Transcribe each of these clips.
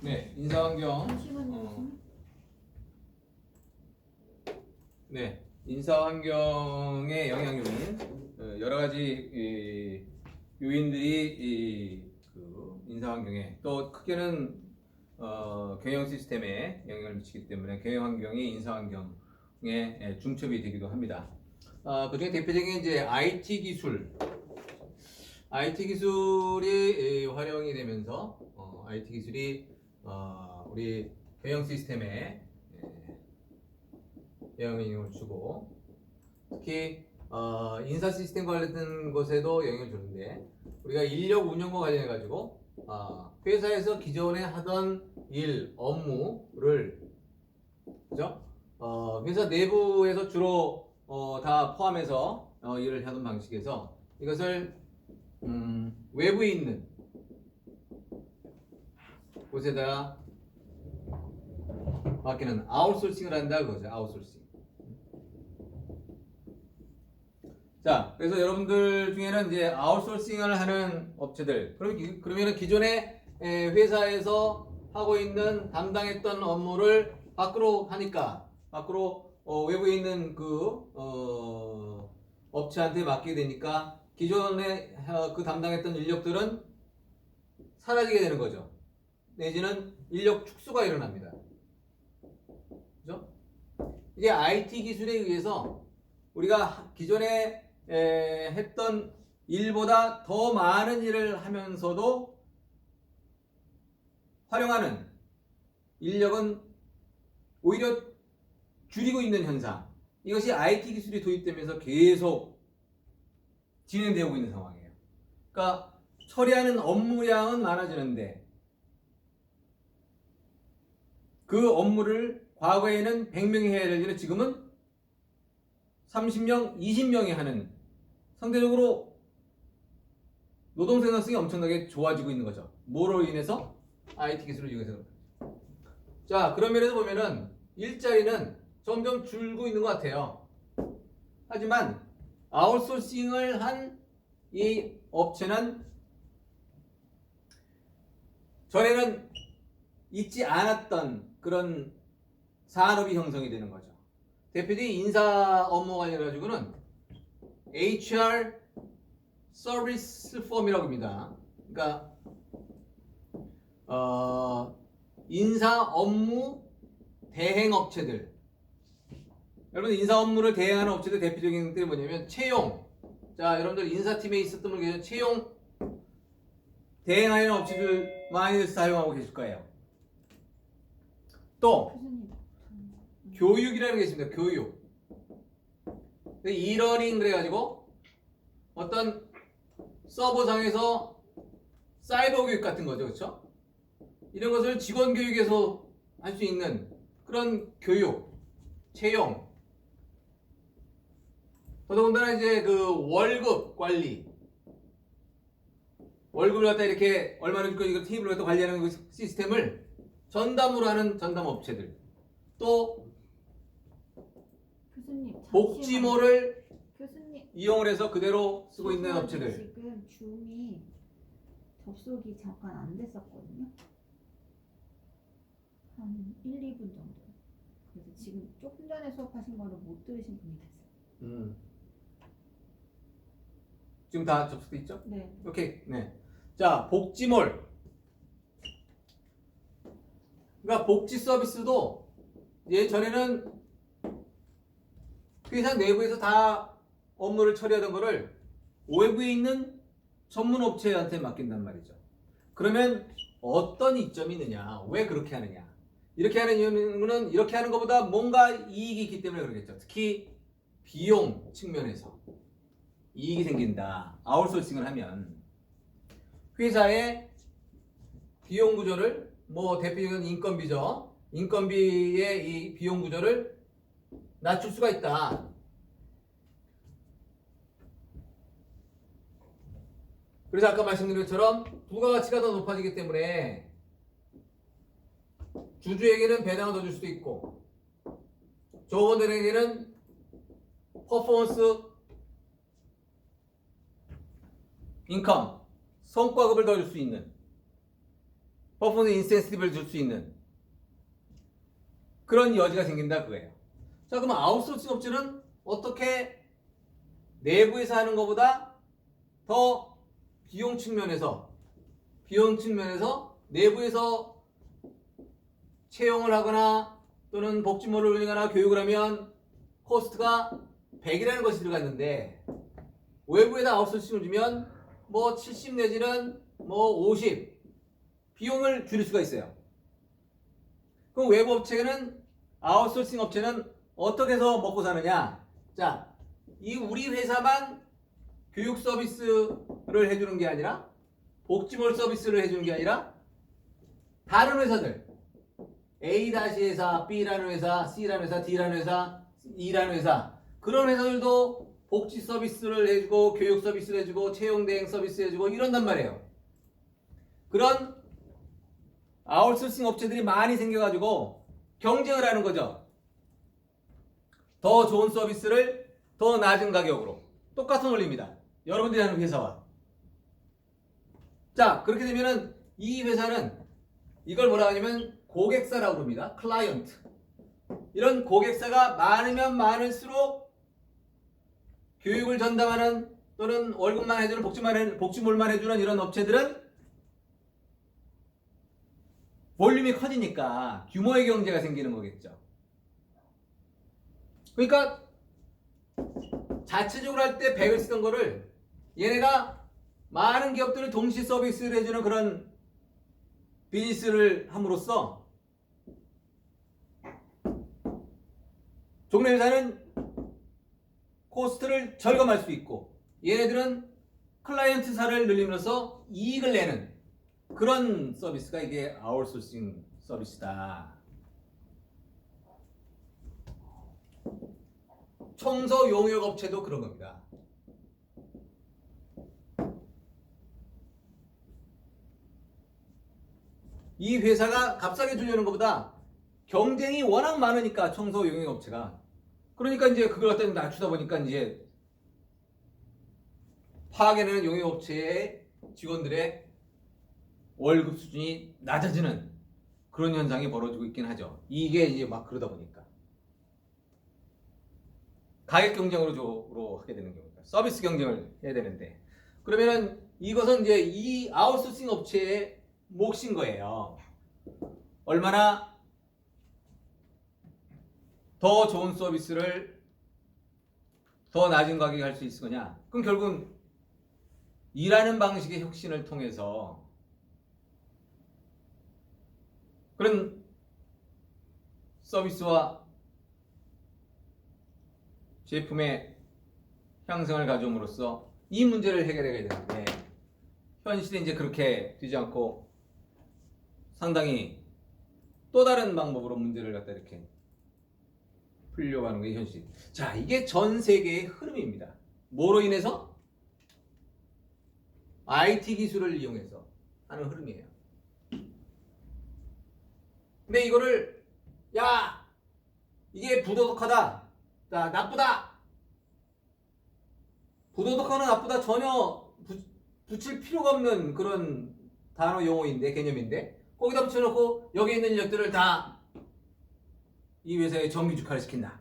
네, 인사환경. 잠시만요. 네, 인사환경의 영향 요인, 여러 가지 요인들이 그 인사환경에 또 크게는 경영 시스템에 영향을 미치기 때문에 경영 환경이 인사환경에 중첩이 되기도 합니다. 그중에 대표적인 이제 IT 기술이 활용이 되면서 IT 기술이 우리 경영 시스템에 영향을 주고 특히 인사 시스템 관련된 것에도 영향을 주는데 우리가 인력 운영과 관련해 가지고 회사에서 기존에 하던 일 업무를 그죠? 회사 내부에서 주로 다 포함해서 일을 하던 방식에서 이것을 외부에 있는 곳에다가 맡기는 아웃소싱을 한다 그거죠. 아웃소싱. 자, 그래서 여러분들 중에는 이제 아웃소싱을 하는 업체들, 그러면 기존에 회사에서 하고 있는 담당했던 업무를 밖으로 하니까 밖으로 외부에 있는 그 업체한테 맡기게 되니까 기존에 그 담당했던 인력들은 사라지게 되는 거죠. 내지는 인력 축소가 일어납니다. 그죠? 이게 IT 기술에 의해서 우리가 기존에 했던 일보다 더 많은 일을 하면서도 활용하는 인력은 오히려 줄이고 있는 현상. 이것이 IT 기술이 도입되면서 계속 진행되고 있는 상황이에요. 그러니까 처리하는 업무량은 많아지는데 그 업무를 과거에는 100명이 해야 될 일을 지금은 30명, 20명이 하는 상대적으로 노동 생산성이 엄청나게 좋아지고 있는 거죠. 뭐로 인해서? IT 기술을 이용해서 그런 거죠. 자, 그런 면에서 보면은 일자리는 점점 줄고 있는 것 같아요. 하지만 아웃소싱을 한 이 업체는 전에는 있지 않았던 그런 산업이 형성이 되는 거죠. 대표적인 인사 업무 관련해가지고는 HR 서비스 펌이라고 합니다. 그러니까 인사 업무 대행 업체들. 여러분 인사 업무를 대행하는 업체들 대표적인 것들이 뭐냐면 채용. 자, 여러분들 인사팀에 있었던 분들 채용 대행하는 업체들 많이 사용하고 계실 거예요. 또 교육이라는 게 있습니다. 교육. 이러닝 그래가지고 어떤 서버상에서 사이버 교육 같은 거죠. 그렇죠? 이런 것을 직원 교육에서 할 수 있는 그런 교육, 채용. 더더군다나 이제 그 월급 관리. 월급을 갖다 이렇게 얼마나 줄 거지 테이블을 갖다 관리하는 그 시스템을 전담으로 하는 전담 업체들. 또 교수님, 복지모를 교수님 이용을 해서 그대로 쓰고 있는 업체들. 지금 줌이 접속이 잠깐 안 됐었거든요. 한 1, 2분 정도. 그래서 지금 조금 전에 수업하신 거를 못 들으신 분이 됐어요. 지금 다 접속돼 있죠? 네. 오케이. 네. 자, 복지몰. 그러니까 복지 서비스도 예전에는 회사 내부에서 다 업무를 처리하던 거를 외부에 있는 전문 업체한테 맡긴단 말이죠. 그러면 어떤 이점이 있느냐? 왜 그렇게 하느냐? 이렇게 하는 이유는 이렇게 하는 것보다 뭔가 이익이 있기 때문에 그러겠죠. 특히 비용 측면에서 이익이 생긴다. 아웃소싱을 하면 회사의 비용 구조를 뭐 대표적인 인건비죠. 인건비의 이 비용 구조를 낮출 수가 있다. 그래서 아까 말씀드린 것처럼 부가가치가 더 높아지기 때문에 주주에게는 배당을 더 줄 수도 있고 조업원들에게는 퍼포먼스 인컴 성과급을 더 줄 수 있는 퍼포먼스 인센티브를 줄 수 있는 그런 여지가 생긴다 그거예요. 자, 그럼 아웃소싱 업체는 어떻게 내부에서 하는 것보다 더 비용 측면에서 내부에서 채용을 하거나 또는 복지모를 올리거나 교육을 하면 코스트가 100이라는 것이 들어갔는데 외부에다 아웃소싱을 주면 뭐 70 내지는 뭐 50 비용을 줄일 수가 있어요. 그럼 외부 업체는 아웃소싱 업체는 어떻게 해서 먹고 사느냐? 자, 이 우리 회사만 교육 서비스를 해주는 게 아니라 복지몰 서비스를 해주는 게 아니라 다른 회사들 A-회사, B라는 회사, C라는 회사, D라는 회사, E라는 회사 그런 회사들도 복지 서비스를 해주고 교육 서비스를 해주고 채용 대행 서비스 해주고 이런단 말이에요. 그런 아웃소싱 업체들이 많이 생겨가지고 경쟁을 하는 거죠. 더 좋은 서비스를 더 낮은 가격으로 똑같은 원리입니다. 여러분들이 하는 회사와. 자, 그렇게 되면은 이 회사는 이걸 뭐라 하냐면 고객사라고 부릅니다. 클라이언트. 이런 고객사가 많으면 많을수록 교육을 전담하는 또는 월급만 해주는 복지몰만 해주는 이런 업체들은 볼륨이 커지니까 규모의 경제가 생기는 거겠죠. 그러니까 자체적으로 할 때 100을 쓰던 거를 얘네가 많은 기업들을 동시 서비스를 해주는 그런 비즈니스를 함으로써 종래 회사는 코스트를 절감할 수 있고 얘네들은 클라이언트사를 늘리면서 이익을 내는 그런 서비스가 이게 아웃소싱 서비스다. 청소 용역 업체도 그런 겁니다. 이 회사가 값싸게 주려는 것보다 경쟁이 워낙 많으니까 청소 용역 업체가 그러니까 이제 그걸 갖다 낮추다 보니까 이제 파악해내는 용역 업체의 직원들의 월급 수준이 낮아지는 그런 현상이 벌어지고 있긴 하죠. 이게 이제 막 그러다 보니까 가격 경쟁으로 하게 되는 경우가 서비스 경쟁을 해야 되는데 그러면은 이것은 이제 이 아웃소싱 업체의 몫인 거예요. 얼마나 더 좋은 서비스를 더 낮은 가격에 할 수 있을 거냐? 그럼 결국은 일하는 방식의 혁신을 통해서 그런 서비스와 제품의 향상을 가져옴으로써 이 문제를 해결해야 되는데 현실에 이제 그렇게 되지 않고 상당히 또 다른 방법으로 문제를 갖다 이렇게 풀려고 하는 게 현실. 자, 이게 전 세계의 흐름입니다. 뭐로 인해서? IT 기술을 이용해서 하는 흐름이에요. 근데 이거를 야 이게 부도덕하다, 자 나쁘다, 부도덕하나 나쁘다 전혀 붙일 필요가 없는 그런 단어 용어인데 개념인데 거기다 붙여놓고 여기 있는 인력들을 다 이 회사에 정규직화를 시킨다.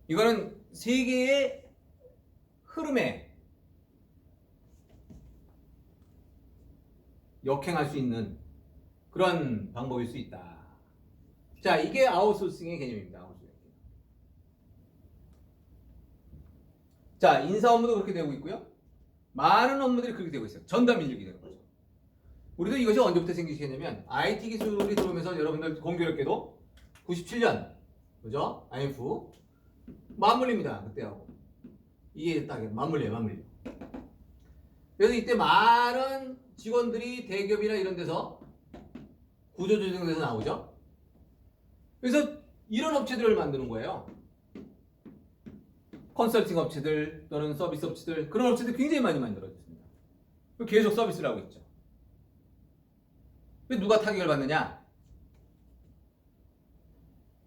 이거는 세계의 흐름에 역행할 수 있는 그런 방법일 수 있다. 자, 이게 아웃소싱의 개념입니다. 아웃소싱. 자, 인사 업무도 그렇게 되고 있고요. 많은 업무들이 그렇게 되고 있어요. 전담 인력이 되는 거죠. 우리도 이것이 언제부터 생기시겠냐면 IT 기술이 들어오면서 여러분들 공교롭게도 97년 그죠? IMF 맞물립니다. 그때하고 이게 딱 맞물려. 그래서 이때 많은 직원들이 대기업이나 이런 데서 구조조정돼서 나오죠. 그래서 이런 업체들을 만드는 거예요. 컨설팅 업체들 또는 서비스 업체들 그런 업체들 굉장히 많이 만들어졌습니다. 계속 서비스를 하고 있죠. 누가 타격을 받느냐?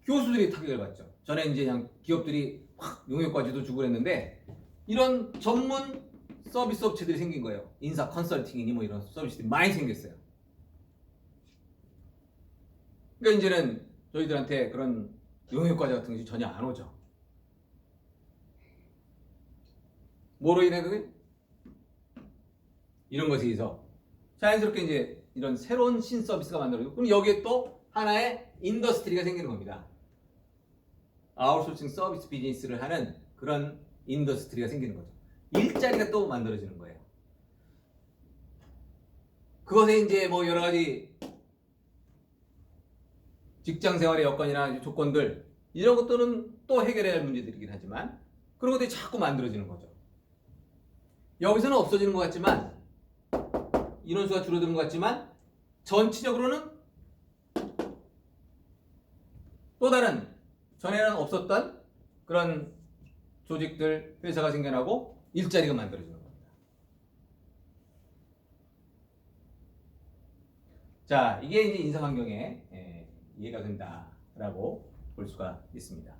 교수들이 타격을 받죠. 전에 이제 그냥 기업들이 확 용역까지도 주고 그랬는데 이런 전문 서비스 업체들이 생긴 거예요. 인사 컨설팅이니 뭐 이런 서비스들이 많이 생겼어요. 그러니까 이제는 저희들한테 그런 용역과제 같은 것이 전혀 안 오죠. 뭐로 인해 그게? 이런 것에 의해서 자연스럽게 이제 이런 새로운 신서비스가 만들어지고, 그럼 여기에 또 하나의 인더스트리가 생기는 겁니다. 아웃소싱 서비스 비즈니스를 하는 그런 인더스트리가 생기는 거죠. 일자리가 또 만들어지는 거예요. 그것에 이제 뭐 여러 가지 직장 생활의 여건이나 조건들, 이런 것들은 또 해결해야 할 문제들이긴 하지만 그런 것들이 자꾸 만들어지는 거죠. 여기서는 없어지는 것 같지만, 인원수가 줄어드는 것 같지만, 전체적으로는 또 다른 전에는 없었던 그런 조직들, 회사가 생겨나고 일자리가 만들어지는 겁니다. 자, 이게 이제 인사환경에 이해가 된다라고 볼 수가 있습니다.